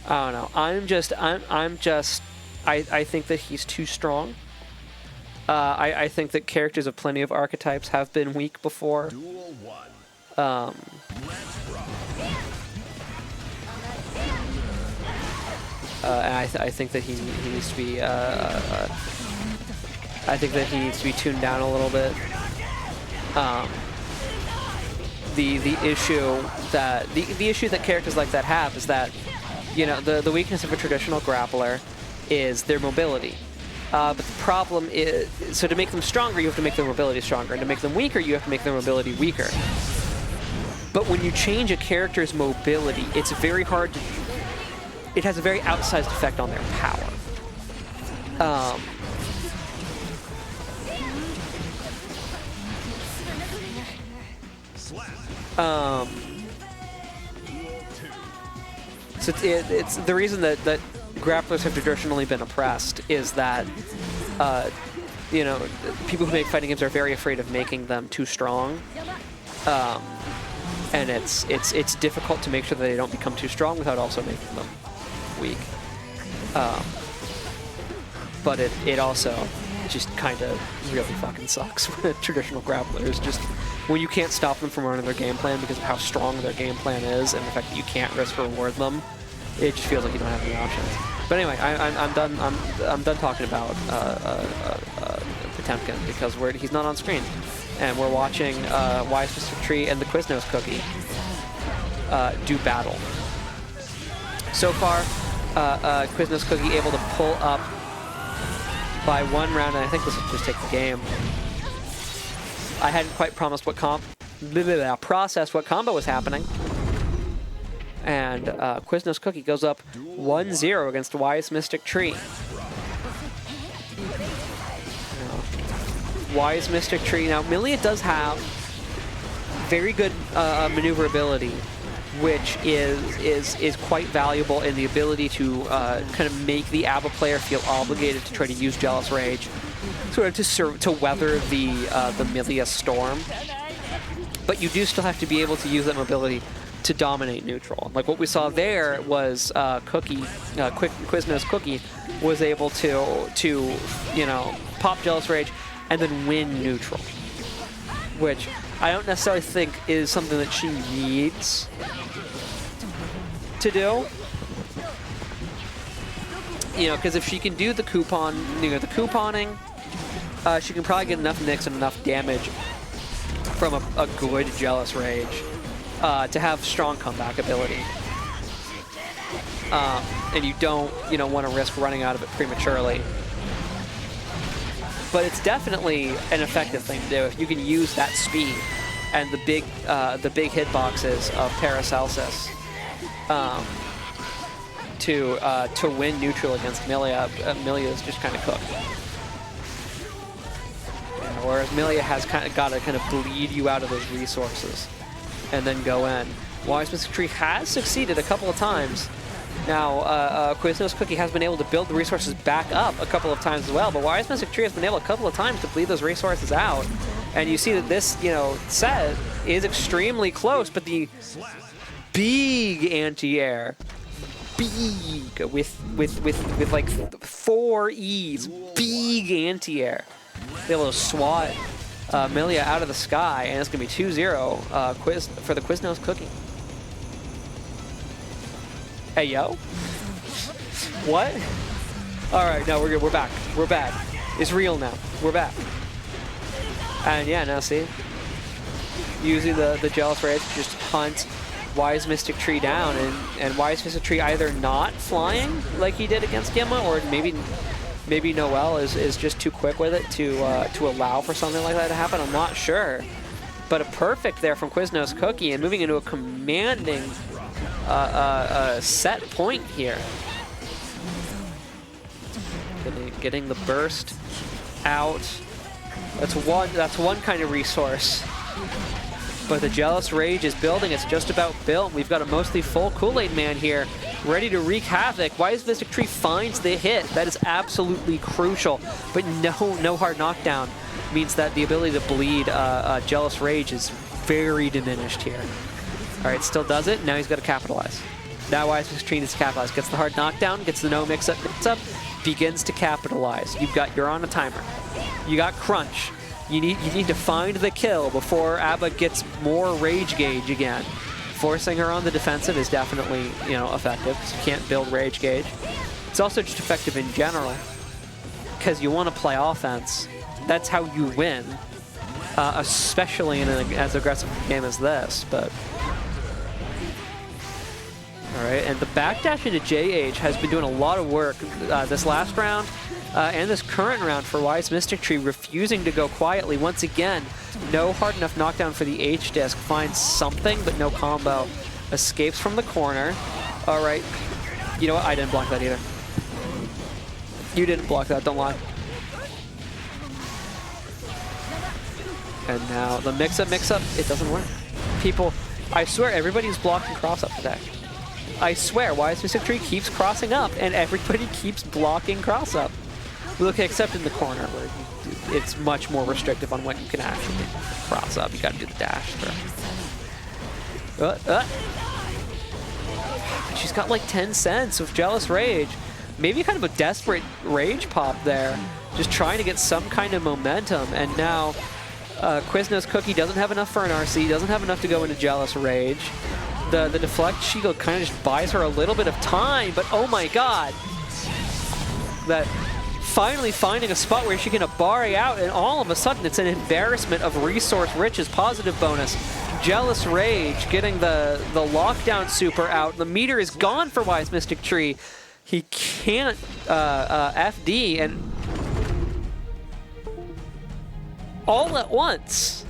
I don't know. I think that he's too strong. I think that characters of plenty of archetypes have been weak before. And I think that he needs to be. I think that he needs to be tuned down a little bit. The issue that characters like that have is that, you know, the weakness of a traditional grappler is their mobility. But the problem is, so to make them stronger, you have to make their mobility stronger, and to make them weaker, you have to make their mobility weaker. But when you change a character's mobility, it's very hard to. It has a very outsized effect on their power. So it's the reason that grapplers have traditionally been oppressed is that, you know, people who make fighting games are very afraid of making them too strong. And it's difficult to make sure that they don't become too strong without also making them weak. But it also just kind of really fucking sucks when traditional grapplers just, when you can't stop them from running their game plan because of how strong their game plan is and the fact that you can't risk reward them, it just feels like you don't have any options. But anyway, I'm done. I'm done talking about Potemkin because he's not on screen, and we're watching WiseMysticTree and the Quiznos Cookie do battle. So far, Quiznos Cookie able to pull up by 1 round, and I think this will just take the game. I hadn't quite processed what combo was happening. And Quiznos Cookie goes up 1-0 against WiseMysticTree. WiseMysticTree. Now, Millia does have very good maneuverability, which is quite valuable in the ability to kind of make the A.B.A player feel obligated to try to use Jealous Rage, sort of to weather the Millia storm. But you do still have to be able to use that mobility to dominate neutral. Like what we saw there was Quiznos Cookie was able to you know, pop Jealous Rage and then win neutral, which I don't necessarily think is something that she needs to do. You know, because if she can do the couponing, she can probably get enough nicks and enough damage from a good Jealous Rage to have strong comeback ability. And you don't, want to risk running out of it prematurely. But it's definitely an effective thing to do if you can use that speed and the big hitboxes of Paracelsus to win neutral against Millia. Millia is just kind of cooked. Whereas Millia has got to kind of bleed you out of those resources and then go in. WiseMysticTree has succeeded a couple of times. Now, Quiznos Cookie has been able to build the resources back up a couple of times as well, but WiseMysticTree has been able a couple of times to bleed those resources out. And you see that this, set is extremely close, but the big anti-air, big, with like 4 E's, big anti-air, be able to swat Millia out of the sky, and it's going to be 2-0 for the Quiznos Cookie. Hey, yo. What? All right, no, we're good. We're back. We're back. It's real now. We're back. And yeah, now see? Using the Jealous Rage to just hunt WiseMysticTree down, and WiseMysticTree either not flying like he did against Gemma, or maybe Noelle is just too quick with it to allow for something like that to happen. I'm not sure. But a perfect there from Quiznos Cookie, and moving into a commanding set point here. Getting the burst out. That's one kind of resource. But the Jealous Rage is building. It's just about built. We've got a mostly full Kool-Aid man here, ready to wreak havoc. WiseMysticTree finds the hit. That is absolutely crucial. But no hard knockdown means that the ability to bleed Jealous Rage is very diminished here. All right, still does it. Now he's got to capitalize. Now WiseMysticTree needs to capitalize. Gets the hard knockdown, gets the no mix-up, begins to capitalize. You're on a timer. You got crunch. You need to find the kill before A.B.A gets more rage gauge again. Forcing her on the defensive is definitely, effective, because you can't build rage gauge. It's also just effective in general, because you want to play offense. That's how you win, especially in as aggressive a game as this. But all right, and the backdash into JH has been doing a lot of work this last round and this current round for WiseMysticTree, refusing to go quietly. Once again, no hard enough knockdown for the H-disc. Finds something, but no combo. Escapes from the corner. All right, you know what? I didn't block that either. You didn't block that, don't lie. And now the mix-up, it doesn't work. People, I swear, everybody's blocking cross-up today. I swear, WiseMysticTree keeps crossing up, and everybody keeps blocking cross-up. Look, except in the corner, where it's much more restrictive on when you can actually cross up. You gotta do the dash throw. She's got like 10 cents with Jealous Rage. Maybe kind of a desperate rage pop there. Just trying to get some kind of momentum, and now Quiznos Cookie doesn't have enough for an RC, doesn't have enough to go into Jealous Rage. The deflect shield kind of just buys her a little bit of time, but oh my god. That finally finding a spot where she can Abari out, and all of a sudden it's an embarrassment of resource riches. Positive bonus. Jealous Rage getting the lockdown super out. The meter is gone for WiseMysticTree. He can't FD, and all at once.